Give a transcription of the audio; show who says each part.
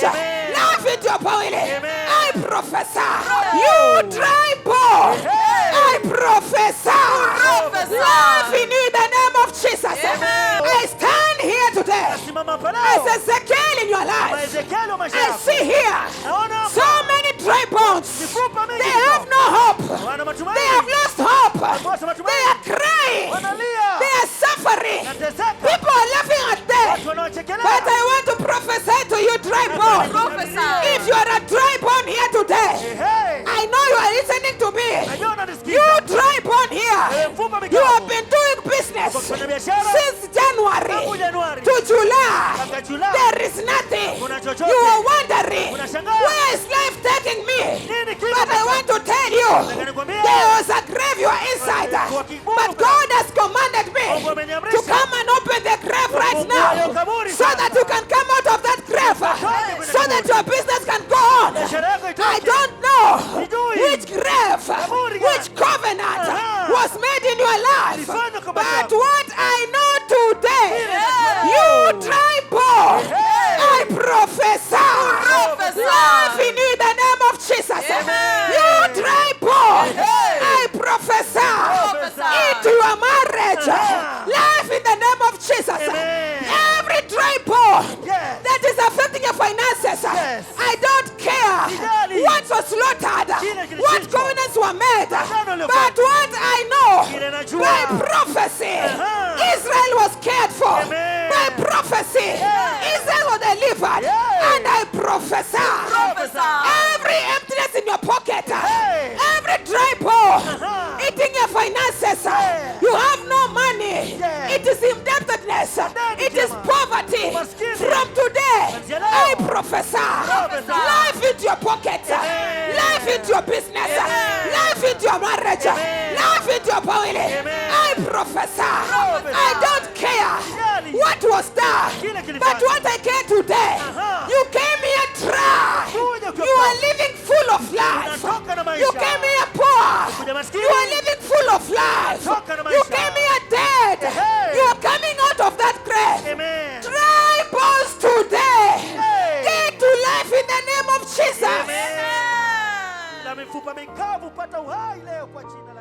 Speaker 1: Life into your power. I prophesy. You dry bone. I prophesy. Life in you in the name of Jesus. I stand here today as Ezekiel in your life. I see here so many dry bones. They have no hope. They have lost hope. They are crying. They are suffering. People are laughing at them. But I want to prophesy to you, dry bone. If you are a dry bone here today, I know you are listening to me. You dry bone here, you have been doing business since January to July. There is nothing. You are wondering, where is life taking me? But I want to tell you, there was a grave you are inside. But God has commanded me to come and open the grave right now, so that you can come out of that grave, so that your business can go on. I don't know which grave, which covenant was made in your life, but what I know today, you dry bone, I prophesy life in you in the name of Jesus. You dry bone, I prophesy into your marriage, life in the name of Jesus. Every dry bone that is affecting your finances, I don't care what was slaughtered, what covenants were made, but what I know, by prophecy, Israel was cared for. By prophecy, Israel was delivered. And I prophesy, every emptiness in your pocket, every dry bone eating your finances, you have no money, it is indebtedness, it is poverty. From today, I prophesy life into your pocket, life into your business, life into your marriage, life into your family. I prophesy. I don't care what was done, but what I care today, you came here dry. You are living full of life. You came here poor. You are living full of life. You came here dead. You are coming out of that grave. Dry bones today. Get to life in the name of Jesus.
Speaker 2: Mifupa mikavu pata uhai leo kwa jina